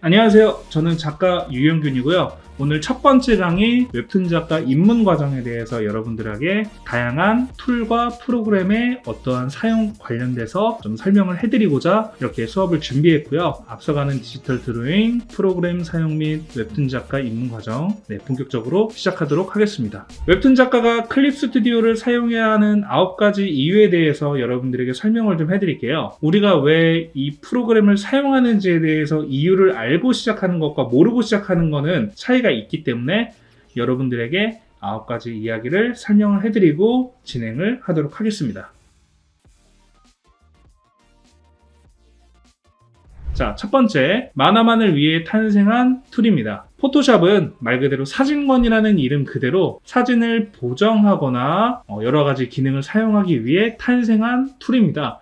안녕하세요. 저는 작가 유영균이고요. 오늘 첫 번째 강의 웹툰 작가 입문 과정에 대해서 여러분들에게 다양한 툴과 프로그램의 어떠한 사용 관련돼서 좀 설명을 해드리고자 이렇게 수업을 준비했고요. 앞서가는 디지털 드로잉, 프로그램 사용 및 웹툰 작가 입문 과정 본격적으로 시작하도록 하겠습니다. 웹툰 작가가 클립 스튜디오를 사용해야 하는 9가지 이유에 대해서 여러분들에게 설명을 좀 해드릴게요. 우리가 왜 이 프로그램을 사용하는지에 대해서 이유를 알고 시작하는 것과 모르고 시작하는 것은 차이가 있기 때문에 여러분들에게 9가지 이야기를 설명을 해드리고 진행을 하도록 하겠습니다. 자, 첫 번째, 만화만을 위해 탄생한 툴입니다. 포토샵은 말 그대로 사진관이라는 이름 그대로 사진을 보정하거나 여러 가지 기능을 사용하기 위해 탄생한 툴입니다.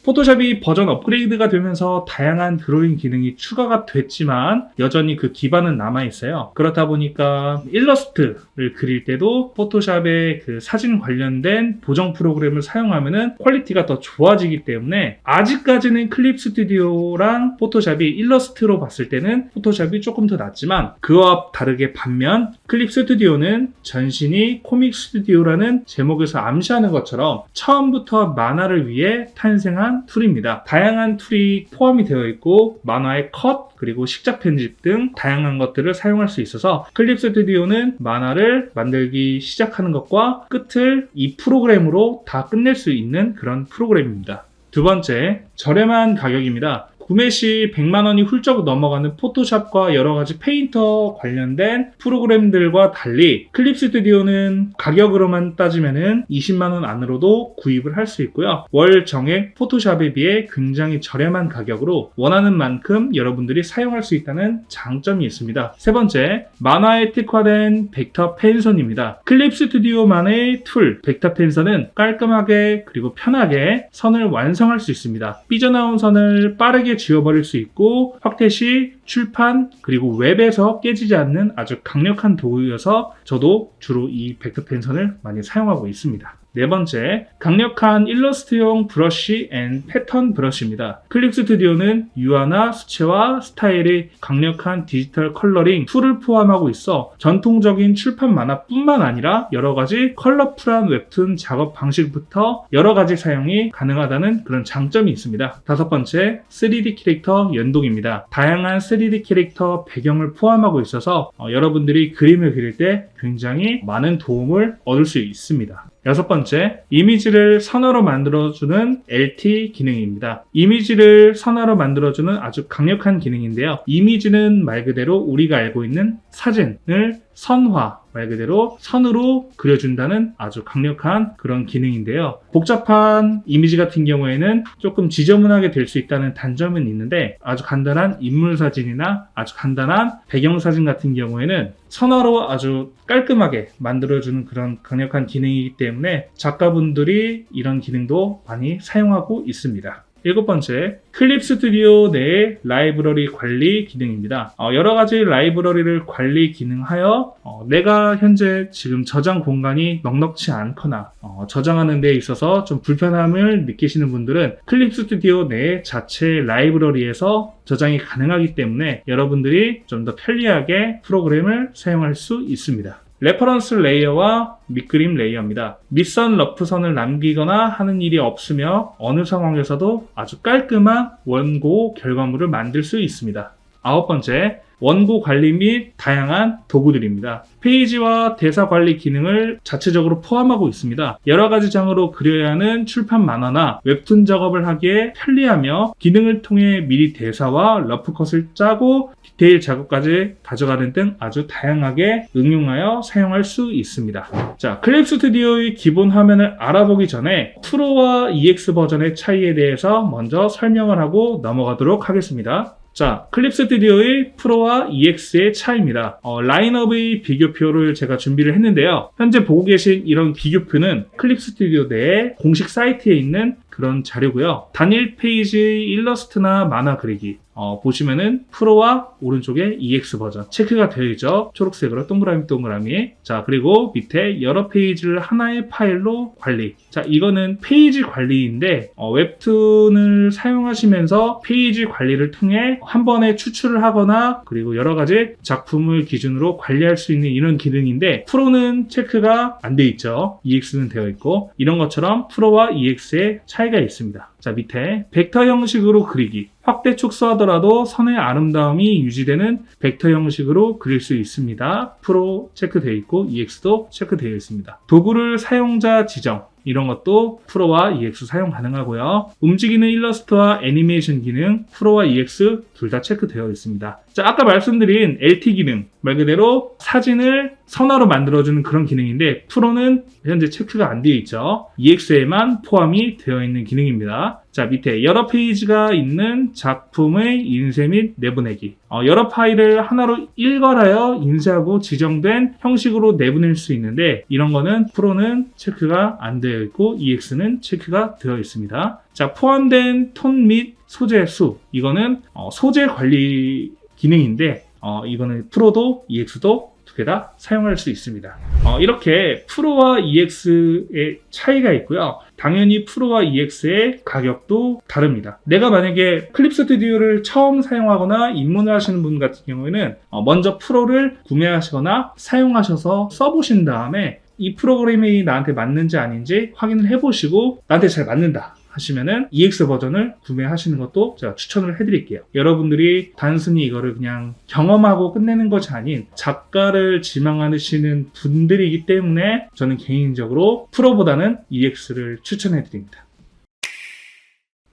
포토샵이 버전 업그레이드가 되면서 다양한 드로잉 기능이 추가가 됐지만 여전히 그 기반은 남아있어요. 그렇다 보니까 일러스트를 그릴 때도 포토샵의 그 사진 관련된 보정 프로그램을 사용하면은 퀄리티가 더 좋아지기 때문에 아직까지는 클립 스튜디오랑 포토샵이 일러스트로 봤을 때는 포토샵이 조금 더 낫지만 그와 다르게 반면 클립 스튜디오는 전신이 코믹 스튜디오라는 제목에서 암시하는 것처럼 처음부터 만화를 위해 탄생한 툴입니다. 다양한 툴이 포함이 되어 있고 만화의 컷 그리고 식작 편집 등 다양한 것들을 사용할 수 있어서 클립 스튜디오는 만화를 만들기 시작하는 것과 끝을 이 프로그램으로 다 끝낼 수 있는 그런 프로그램입니다. 두 번째, 저렴한 가격입니다. 구매 시 100만 원이 훌쩍 넘어가는 포토샵과 여러 가지 페인터 관련된 프로그램들과 달리 클립 스튜디오는 가격으로만 따지면은 20만 원 안으로도 구입을 할 수 있고요. 월 정액 포토샵에 비해 굉장히 저렴한 가격으로 원하는 만큼 여러분들이 사용할 수 있다는 장점이 있습니다. 세 번째, 만화에 특화된 벡터 펜선입니다. 클립 스튜디오만의 툴 벡터 펜선은 깔끔하게 그리고 편하게 선을 완성할 수 있습니다. 삐져나온 선을 빠르게 지워버릴 수 있고 확대 시 출판 그리고 웹에서 깨지지 않는 아주 강력한 도구여서 저도 주로 이 벡터 펜선을 많이 사용하고 있습니다. 네 번째, 강력한 일러스트용 브러쉬 앤 패턴 브러쉬입니다. 클립 스튜디오는 유화나 수채화 스타일의 강력한 디지털 컬러링 툴을 포함하고 있어 전통적인 출판 만화뿐만 아니라 여러 가지 컬러풀한 웹툰 작업 방식부터 여러 가지 사용이 가능하다는 그런 장점이 있습니다. 다섯 번째, 3D 캐릭터 연동입니다. 다양한 3D 캐릭터 배경을 포함하고 있어서 여러분들이 그림을 그릴 때 굉장히 많은 도움을 얻을 수 있습니다. 여섯 번째, 이미지를 선화로 만들어주는 LT 기능입니다. 이미지를 선화로 만들어주는 아주 강력한 기능인데요. 이미지는 말 그대로 우리가 알고 있는 사진을 선화, 말 그대로 선으로 그려준다는 아주 강력한 그런 기능인데요. 복잡한 이미지 같은 경우에는 조금 지저분하게 될 수 있다는 단점은 있는데 아주 간단한 인물 사진이나 아주 간단한 배경 사진 같은 경우에는 선화로 아주 깔끔하게 만들어주는 그런 강력한 기능이기 때문에 작가분들이 이런 기능도 많이 사용하고 있습니다. 일곱 번째, 클립 스튜디오 내의 라이브러리 관리 기능입니다. 여러 가지 라이브러리를 관리 기능하여 내가 현재 지금 저장 공간이 넉넉치 않거나 저장하는 데 있어서 좀 불편함을 느끼시는 분들은 클립 스튜디오 내 자체 라이브러리에서 저장이 가능하기 때문에 여러분들이 좀 더 편리하게 프로그램을 사용할 수 있습니다. 레퍼런스 레이어와 밑그림 레이어입니다. 밑선, 러프선을 남기거나 하는 일이 없으며 어느 상황에서도 아주 깔끔한 원고 결과물을 만들 수 있습니다. 아홉 번째, 원고 관리 및 다양한 도구들입니다. 페이지와 대사 관리 기능을 자체적으로 포함하고 있습니다. 여러 가지 장으로 그려야 하는 출판 만화나 웹툰 작업을 하기에 편리하며 기능을 통해 미리 대사와 러프컷을 짜고 디테일 작업까지 가져가는 등 아주 다양하게 응용하여 사용할 수 있습니다. 자, 클립 스튜디오의 기본 화면을 알아보기 전에 프로와 EX 버전의 차이에 대해서 먼저 설명을 하고 넘어가도록 하겠습니다. 자, 클립 스튜디오의 프로와 EX의 차이입니다. 라인업의 비교표를 제가 준비를 했는데요. 현재 보고 계신 이런 비교표는 클립 스튜디오 내에 공식 사이트에 있는 그런 자료고요. 단일 페이지 일러스트나 만화 그리기 보시면은 프로와 오른쪽에 EX 버전 체크가 되어 있죠. 초록색으로 동그라미. 자, 그리고 밑에 여러 페이지를 하나의 파일로 관리. 자, 이거는 페이지 관리인데 웹툰을 사용하시면서 페이지 관리를 통해 한 번에 추출을 하거나 그리고 여러 가지 작품을 기준으로 관리할 수 있는 이런 기능인데 프로는 체크가 안 돼 있죠. EX는 되어 있고 이런 것처럼 프로와 EX의 차이가 있습니다. 자, 밑에 벡터 형식으로 그리기. 확대 축소하더라도 선의 아름다움이 유지되는 벡터 형식으로 그릴 수 있습니다. 프로 체크되어 있고 EX도 체크되어 있습니다. 도구를 사용자 지정. 이런 것도 프로와 EX 사용 가능하고요. 움직이는 일러스트와 애니메이션 기능, 프로와 EX 둘 다 체크되어 있습니다. 자, 아까 말씀드린 LT 기능, 말 그대로 사진을 선화로 만들어주는 그런 기능인데 프로는 현재 체크가 안 되어 있죠. EX에만 포함이 되어 있는 기능입니다. 자, 밑에 여러 페이지가 있는 작품의 인쇄 및 내보내기. 여러 파일을 하나로 일괄하여 인쇄하고 지정된 형식으로 내보낼 수 있는데 이런 거는 프로는 체크가 안 되어 있고 EX는 체크가 되어 있습니다. 자, 포함된 톤 및 소재 수. 이거는 소재 관리 기능인데 이거는 프로도 EX도 두 개 다 사용할 수 있습니다. 이렇게 프로와 EX의 차이가 있고요. 당연히 프로와 EX의 가격도 다릅니다. 내가 만약에 클립 스튜디오를 처음 사용하거나 입문을 하시는 분 같은 경우에는 먼저 프로를 구매하시거나 사용하셔서 써보신 다음에 이 프로그램이 나한테 맞는지 아닌지 확인을 해보시고 나한테 잘 맞는다 하시면은 EX 버전을 구매하시는 것도 제가 추천을 해드릴게요. 여러분들이 단순히 이거를 그냥 경험하고 끝내는 것이 아닌 작가를 지망하시는 분들이기 때문에 저는 개인적으로 프로보다는 EX를 추천해드립니다.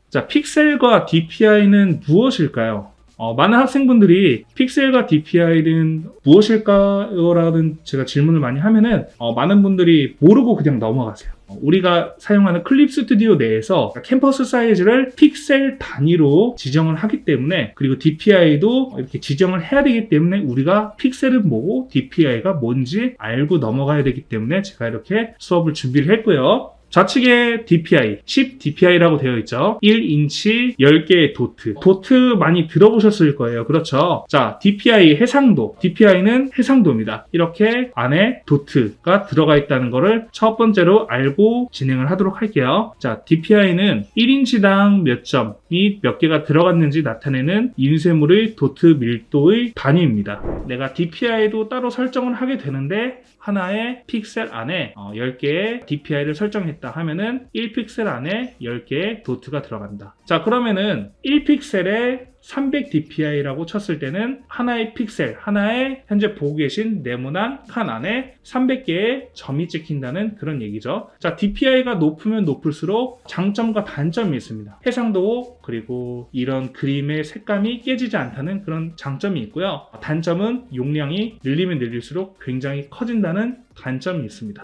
자, 픽셀과 DPI는 무엇일까요? 많은 학생분들이 픽셀과 DPI는 무엇일까요? 라는 제가 질문을 많이 하면은 많은 분들이 모르고 그냥 넘어가세요. 우리가 사용하는 클립 스튜디오 내에서 캠퍼스 사이즈를 픽셀 단위로 지정을 하기 때문에 그리고 DPI도 이렇게 지정을 해야 되기 때문에 우리가 픽셀은 뭐고 DPI가 뭔지 알고 넘어가야 되기 때문에 제가 이렇게 수업을 준비를 했고요. 좌측에 DPI, 10 DPI라고 되어 있죠. 1인치 10개의 도트. 도트 많이 들어보셨을 거예요. 그렇죠? 자, DPI 해상도. DPI는 해상도입니다. 이렇게 안에 도트가 들어가 있다는 거를 첫 번째로 알고 진행을 하도록 할게요. 자, DPI는 1인치당 몇 점이 몇 개가 들어갔는지 나타내는 인쇄물의 도트 밀도의 단위입니다. 내가 DPI도 따로 설정을 하게 되는데 하나의 픽셀 안에 10개의 DPI를 설정했다 하면은 1픽셀 안에 10개의 도트가 들어간다. 자, 그러면은 1픽셀에 300 DPI라고 쳤을 때는 하나의 픽셀, 하나의 현재 보고 계신 네모난 칸 안에 300개의 점이 찍힌다는 그런 얘기죠. 자, DPI가 높으면 높을수록 장점과 단점이 있습니다. 해상도 그리고 이런 그림의 색감이 깨지지 않다는 그런 장점이 있고요. 단점은 용량이 늘리면 늘릴수록 굉장히 커진다는 단점이 있습니다.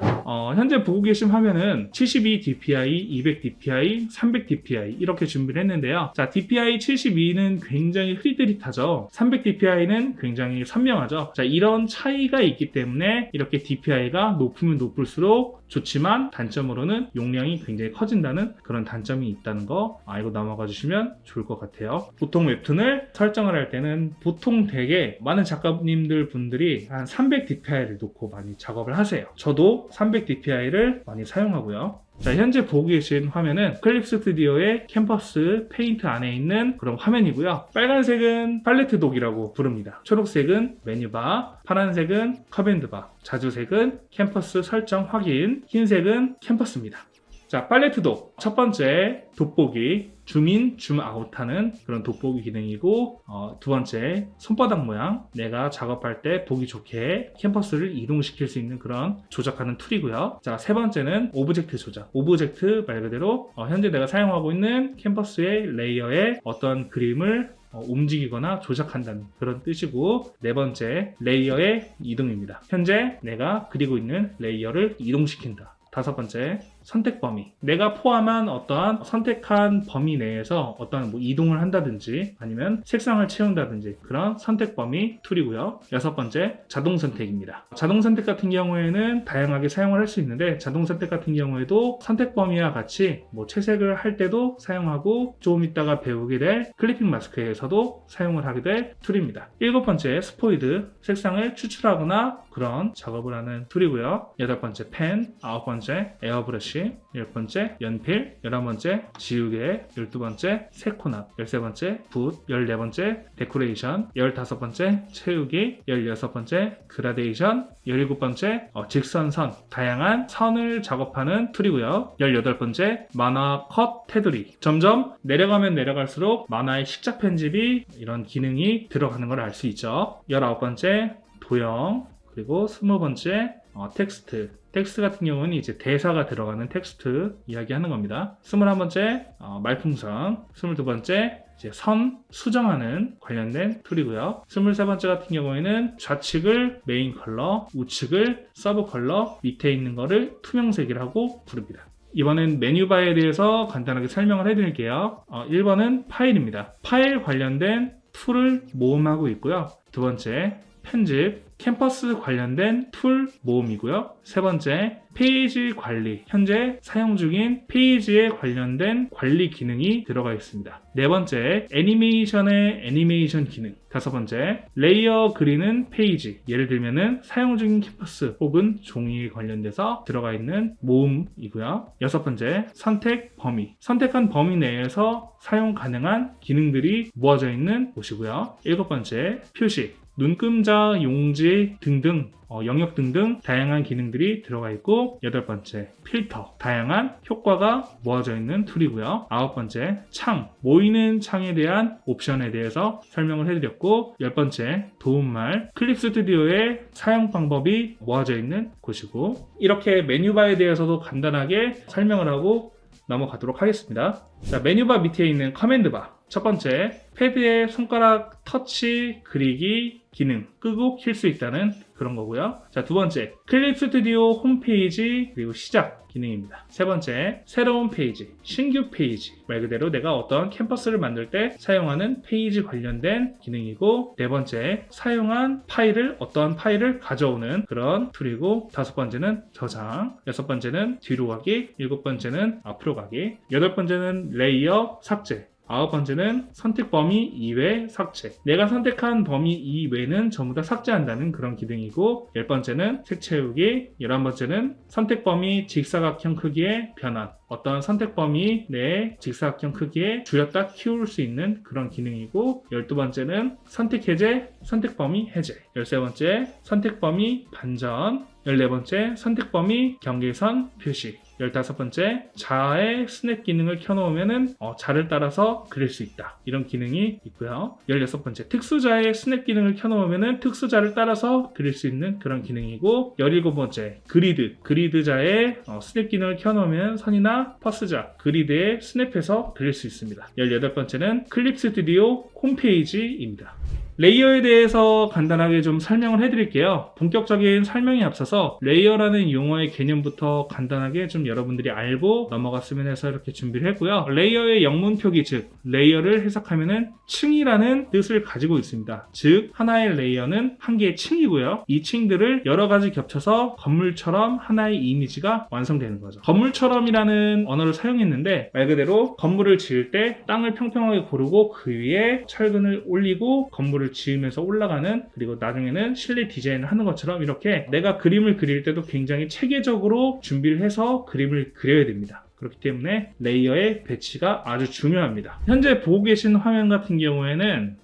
현재 보고 계신 화면은 72 DPI, 200 DPI, 300 DPI 이렇게 준비를 했는데요. 자, DPI 72는 굉장히 흐릿흐릿하죠. 300 DPI는 굉장히 선명하죠. 자, 이런 차이가 있기 때문에 이렇게 DPI가 높으면 높을수록 좋지만 단점으로는 용량이 굉장히 커진다는 그런 단점이 있다는 거 알고 넘어가 주시면 좋을 것 같아요. 보통 웹툰을 설정을 할 때는 보통 되게 많은 작가님들 분들이 한 300 DPI를 놓고 많이 작업을 하세요. 저도 300 DPI를 많이 사용하고요. 자, 현재 보고 계신 화면은 클립 스튜디오의 캠퍼스 페인트 안에 있는 그런 화면이고요. 빨간색은 팔레트 독이라고 부릅니다. 초록색은 메뉴바, 파란색은 커맨드바, 자주색은 캠퍼스 설정 확인, 흰색은 캠퍼스입니다. 자, 팔레트 독. 첫 번째 돋보기, 줌인, 줌아웃하는 그런 돋보기 기능이고 두 번째 손바닥 모양, 내가 작업할 때 보기 좋게 캠퍼스를 이동시킬 수 있는 그런 조작하는 툴이고요. 자, 세 번째는 오브젝트 조작. 오브젝트 말 그대로 현재 내가 사용하고 있는 캠퍼스의 레이어에 어떤 그림을 움직이거나 조작한다는 그런 뜻이고, 네 번째 레이어의 이동입니다. 현재 내가 그리고 있는 레이어를 이동시킨다. 다섯 번째 선택 범위. 내가 포함한 어떠한 선택한 범위 내에서 어떤 뭐 이동을 한다든지 아니면 색상을 채운다든지 그런 선택 범위 툴이고요. 여섯 번째, 자동 선택입니다. 자동 선택 같은 경우에는 다양하게 사용을 할 수 있는데 자동 선택 같은 경우에도 선택 범위와 같이 뭐 채색을 할 때도 사용하고 조금 있다가 배우게 될 클리핑 마스크에서도 사용을 하게 될 툴입니다. 일곱 번째, 스포이드. 색상을 추출하거나 그런 작업을 하는 툴이고요. 여덟 번째, 펜. 아홉 번째, 에어브러쉬. 열 번째, 연필. 11번째, 지우개. 12번째, 새코납. 13번째, 붓. 14번째, 데코레이션. 15번째, 채우기. 16번째, 그라데이션. 17번째, 직선선. 다양한 선을 작업하는 툴이고요. 18번째, 만화 컷 테두리. 점점 내려가면 내려갈수록 만화의 식작 편집이 이런 기능이 들어가는 걸 알 수 있죠. 19번째, 도형. 그리고 20번째, 텍스트. 텍스트 같은 경우는 이제 대사가 들어가는 텍스트 이야기하는 겁니다. 21번째, 말풍선. 22번째, 이제 선 수정하는 관련된 툴이고요. 23번째 같은 경우에는 좌측을 메인 컬러, 우측을 서브 컬러, 밑에 있는 거를 투명색이라고 부릅니다. 이번엔 메뉴바에 대해서 간단하게 설명을 해드릴게요. 1번은 파일입니다. 파일 관련된 툴을 모음하고 있고요. 두 번째, 편집, 캠퍼스 관련된 툴 모음이고요. 세 번째, 페이지 관리, 현재 사용 중인 페이지에 관련된 관리 기능이 들어가 있습니다. 네 번째, 애니메이션의 애니메이션 기능. 다섯 번째, 레이어 그리는 페이지. 예를 들면은 사용 중인 캠퍼스 혹은 종이에 관련돼서 들어가 있는 모음이고요. 여섯 번째, 선택 범위. 선택한 범위 내에서 사용 가능한 기능들이 모아져 있는 곳이고요. 일곱 번째, 표시. 눈금자, 용지 등등 영역 등등 다양한 기능들이 들어가 있고, 여덟 번째, 필터. 다양한 효과가 모아져 있는 툴이고요. 아홉 번째, 창. 모이는 창에 대한 옵션에 대해서 설명을 해드렸고, 열 번째, 도움말. 클립 스튜디오의 사용 방법이 모아져 있는 곳이고, 이렇게 메뉴바에 대해서도 간단하게 설명을 하고 넘어가도록 하겠습니다. 자, 메뉴바 밑에 있는 커맨드바. 첫 번째, 패드에 손가락 터치 그리기 기능, 끄고 킬 수 있다는 그런 거고요. 자, 두 번째, 클립 스튜디오 홈페이지 그리고 시작 기능입니다. 세 번째, 새로운 페이지, 신규 페이지. 말 그대로 내가 어떤 캠퍼스를 만들 때 사용하는 페이지 관련된 기능이고, 네 번째, 사용한 파일을 어떠한 파일을 가져오는 그런 툴이고, 다섯 번째는 저장, 여섯 번째는 뒤로 가기, 일곱 번째는 앞으로 가기, 여덟 번째는 레이어 삭제, 아홉 번째는 선택 범위 이외 삭제. 내가 선택한 범위 이외는 전부 다 삭제한다는 그런 기능이고, 열 번째는 색 채우기, 11번째는 선택 범위 직사각형 크기의 변환. 어떤 선택 범위 내에 직사각형 크기에 줄였다 키울 수 있는 그런 기능이고, 12번째는 선택 해제, 선택 범위 해제. 13번째, 선택 범위 반전. 14번째, 선택 범위 경계선 표시. 15번째, 자의 스냅 기능을 켜놓으면 자를 따라서 그릴 수 있다. 이런 기능이 있고요. 16번째, 특수자의 스냅 기능을 켜놓으면 특수자를 따라서 그릴 수 있는 그런 기능이고, 17번째, 그리드. 그리드자의 스냅 기능을 켜놓으면 선이나 퍼스자, 그리드에 스냅해서 그릴 수 있습니다. 18번째는 클립 스튜디오 홈페이지입니다. 레이어에 대해서 간단하게 좀 설명을 해드릴게요. 본격적인 설명에 앞서서 레이어라는 용어의 개념부터 간단하게 좀 여러분들이 알고 넘어갔으면 해서 이렇게 준비를 했고요. 레이어의 영문 표기, 즉 레이어를 해석하면은 층이라는 뜻을 가지고 있습니다. 즉 하나의 레이어는 한 개의 층이고요. 이 층들을 여러 가지 겹쳐서 건물처럼 하나의 이미지가 완성되는 거죠. 건물처럼이라는 언어를 사용했는데, 말 그대로 건물을 지을 때 땅을 평평하게 고르고 그 위에 철근을 올리고 건물을 지으면서 올라가는, 그리고 나중에는 실내 디자인을 하는 것처럼 이렇게 내가 그림을 그릴 때도 굉장히 체계적으로 준비를 해서 그림을 그려야 됩니다. 그렇기 때문에 레이어의 배치가 아주 중요합니다. 현재 보고 계신 화면 같은 경우에는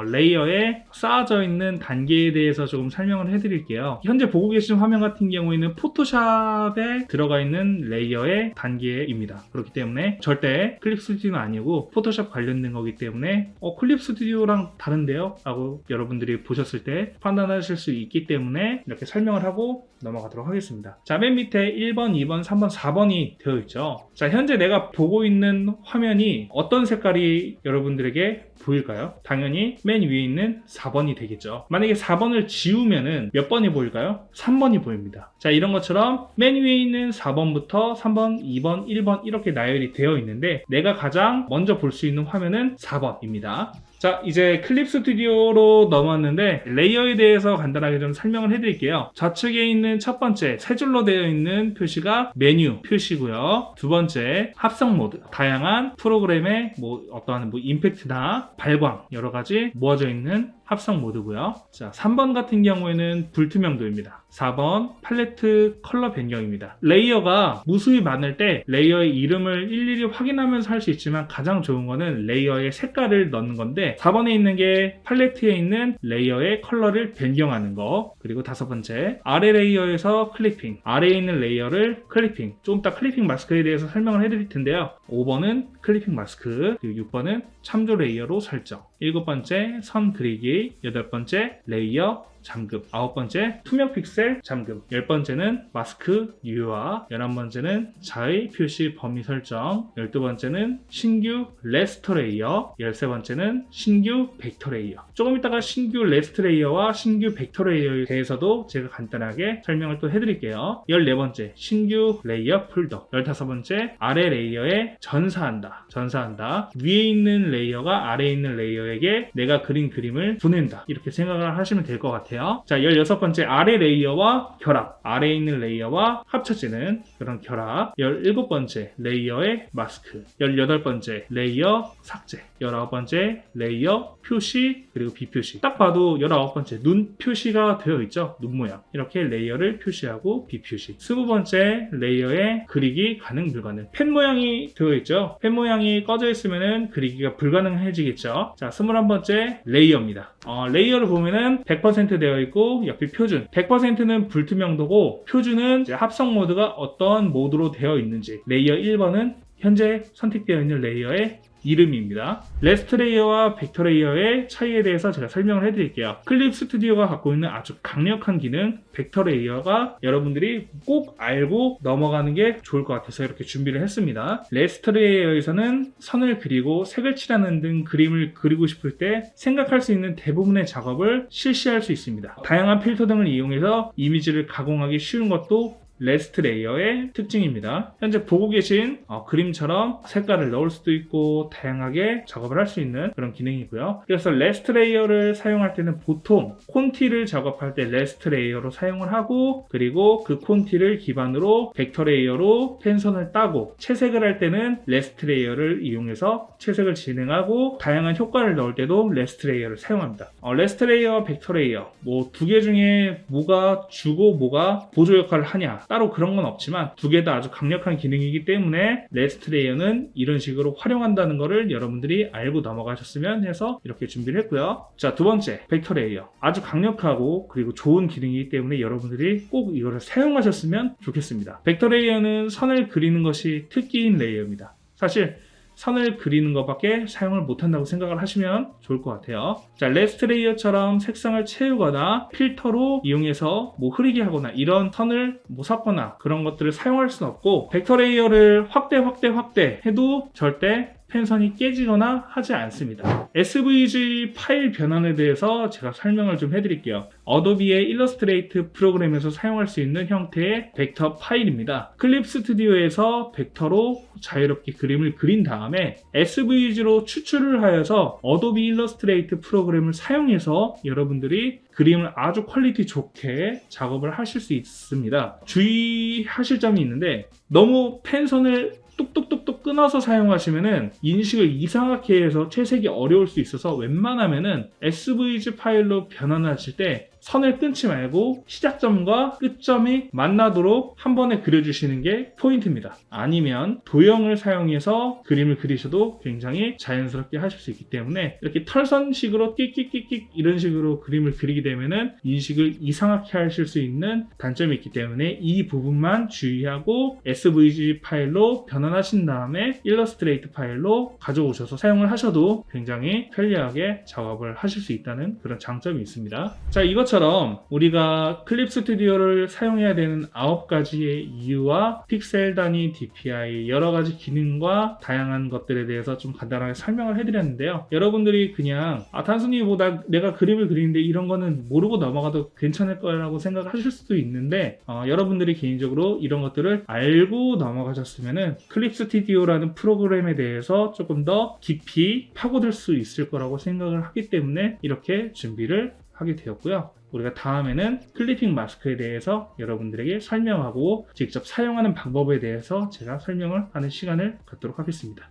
레이어에 쌓아져 있는 단계에 대해서 조금 설명을 해드릴게요. 현재 보고 계신 화면 같은 경우에는 포토샵에 들어가 있는 레이어의 단계입니다. 그렇기 때문에 절대 클립 스튜디오는 아니고 포토샵 관련된 거기 때문에 클립 스튜디오랑 다른데요? 라고 여러분들이 보셨을 때 판단하실 수 있기 때문에 이렇게 설명을 하고 넘어가도록 하겠습니다. 자, 맨 밑에 1번, 2번, 3번, 4번이 되어 있죠. 자, 현재 내가 보고 있는 화면이 어떤 색깔이 여러분들에게 보일까요? 당연히 맨 위에 있는 4번이 되겠죠. 만약에 4번을 지우면은 몇 번이 보일까요? 3번이 보입니다. 자, 이런 것처럼 맨 위에 있는 4번부터 3번, 2번, 1번 이렇게 나열이 되어 있는데 내가 가장 먼저 볼 수 있는 화면은 4번입니다. 자, 이제 클립 스튜디오로 넘어왔는데 레이어에 대해서 간단하게 좀 설명을 해드릴게요. 좌측에 있는 첫 번째 세 줄로 되어 있는 표시가 메뉴 표시고요. 두 번째 합성 모드, 다양한 프로그램의 어떠한 임팩트나 발광 여러 가지 모아져 있는 합성 모드고요. 자, 3번 같은 경우에는 불투명도입니다. 4번 팔레트 컬러 변경입니다. 레이어가 무수히 많을 때 레이어의 이름을 일일이 확인하면서 할 수 있지만 가장 좋은 거는 레이어의 색깔을 넣는 건데 4번에 있는 게 팔레트에 있는 레이어의 컬러를 변경하는 거. 그리고 5번째 아래 레이어에서 클리핑, 아래에 있는 레이어를 클리핑. 좀 이따 클리핑 마스크에 대해서 설명을 해드릴 텐데요. 5번은 클리핑 마스크, 그리고 6번은 참조 레이어로 설정, 7번째 선 그리기, 8번째 레이어 잠금, 9번째 투명 픽셀 잠금, 10번째는 마스크 유효화, 11번째는 자의 표시 범위 설정, 12번째는 신규 레스터 레이어, 13번째는 신규 벡터 레이어. 조금 이따가 신규 레스트 레이어와 신규 벡터 레이어에 대해서도 제가 간단하게 설명을 또 해드릴게요. 14번째 신규 레이어 폴더, 15번째 아래 레이어에 전사한다. 위에 있는 레이어가 아래에 있는 레이어에게 내가 그린 그림을 보낸다. 이렇게 생각을 하시면 될 것 같아요. 자, 16번째 아래 레이어와 결합, 아래에 있는 레이어와 합쳐지는 그런 결합. 17번째 레이어의 마스크, 18번째 레이어 삭제, 19번째 레이어 표시, 그리고 비표시. 딱 봐도 19번째 눈 표시가 되어 있죠. 눈 모양. 이렇게 레이어를 표시하고 비표시. 20번째 레이어에 그리기 가능 불가능. 펜 모양이 되어 있죠. 펜 모양이 꺼져 있으면은 그리기가 불가능해지겠죠. 자, 21번째 레이어입니다. 레이어를 보면은 100% 되어 있고 옆이 표준. 100%는 불투명도고 표준은 이제 합성 모드가 어떤 모드로 되어 있는지. 레이어 1번은 현재 선택되어 있는 레이어의 이름입니다. 레스트 레이어와 벡터 레이어의 차이에 대해서 제가 설명을 해드릴게요. 클립 스튜디오가 갖고 있는 아주 강력한 기능 벡터 레이어가 여러분들이 꼭 알고 넘어가는 게 좋을 것 같아서 이렇게 준비를 했습니다. 레스트 레이어에서는 선을 그리고 색을 칠하는 등 그림을 그리고 싶을 때 생각할 수 있는 대부분의 작업을 실시할 수 있습니다. 다양한 필터 등을 이용해서 이미지를 가공하기 쉬운 것도 레스트 레이어의 특징입니다. 현재 보고 계신 그림처럼 색깔을 넣을 수도 있고 다양하게 작업을 할 수 있는 그런 기능이고요. 그래서 레스트 레이어를 사용할 때는 보통 콘티를 작업할 때 레스트 레이어로 사용을 하고, 그리고 그 콘티를 기반으로 벡터 레이어로 펜선을 따고, 채색을 할 때는 레스트 레이어를 이용해서 채색을 진행하고, 다양한 효과를 넣을 때도 레스트 레이어를 사용합니다. 레스트 레이어와 벡터 레이어 두 개 중에 뭐가 주고 뭐가 보조 역할을 하냐, 따로 그런 건 없지만 두 개 다 아주 강력한 기능이기 때문에 레스트 레이어는 이런 식으로 활용한다는 거를 여러분들이 알고 넘어가셨으면 해서 이렇게 준비를 했고요. 자, 두 번째 벡터 레이어, 아주 강력하고 그리고 좋은 기능이기 때문에 여러분들이 꼭 이거를 사용하셨으면 좋겠습니다. 벡터 레이어는 선을 그리는 것이 특기인 레이어입니다. 사실 선을 그리는 것밖에 사용을 못한다고 생각을 하시면 좋을 것 같아요. 자, 레스트 레이어처럼 색상을 채우거나 필터로 이용해서 흐리게 하거나 이런 선을 섞거나 그런 것들을 사용할 수는 없고, 벡터 레이어를 확대 해도 절대 펜선이 깨지거나 하지 않습니다. SVG 파일 변환에 대해서 제가 설명을 좀 해드릴게요. 어도비의 일러스트레이트 프로그램에서 사용할 수 있는 형태의 벡터 파일입니다. 클립 스튜디오에서 벡터로 자유롭게 그림을 그린 다음에 SVG로 추출을 하여서 어도비 일러스트레이트 프로그램을 사용해서 여러분들이 그림을 아주 퀄리티 좋게 작업을 하실 수 있습니다. 주의하실 점이 있는데, 너무 펜선을 뚝뚝뚝뚝 끊어서 사용하시면은 인식을 이상하게 해서 채색이 어려울 수 있어서 웬만하면은 SVG 파일로 변환하실 때 선을 끊지 말고 시작점과 끝점이 만나도록 한 번에 그려주시는 게 포인트입니다. 아니면 도형을 사용해서 그림을 그리셔도 굉장히 자연스럽게 하실 수 있기 때문에 이렇게 털선식으로 끽끽끽끽 이런 식으로 그림을 그리게 되면은 인식을 이상하게 하실 수 있는 단점이 있기 때문에 이 부분만 주의하고 SVG 파일로 변환 전환하신 다음에 일러스트레이트 파일로 가져오셔서 사용을 하셔도 굉장히 편리하게 작업을 하실 수 있다는 그런 장점이 있습니다. 자, 이것처럼 우리가 클립 스튜디오를 사용해야 되는 9가지의 이유와 픽셀 단위 DPI, 여러 가지 기능과 다양한 것들에 대해서 좀 간단하게 설명을 해드렸는데요. 여러분들이 그냥 단순히 뭐 내가 그림을 그리는데 이런 거는 모르고 넘어가도 괜찮을 거라고 생각하실 수도 있는데 여러분들이 개인적으로 이런 것들을 알고 넘어가셨으면은 클립 스튜디오라는 프로그램에 대해서 조금 더 깊이 파고들 수 있을 거라고 생각을 하기 때문에 이렇게 준비를 하게 되었고요. 우리가 다음에는 클리핑 마스크에 대해서 여러분들에게 설명하고 직접 사용하는 방법에 대해서 제가 설명을 하는 시간을 갖도록 하겠습니다.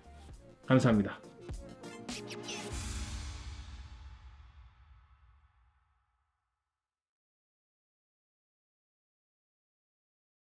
감사합니다.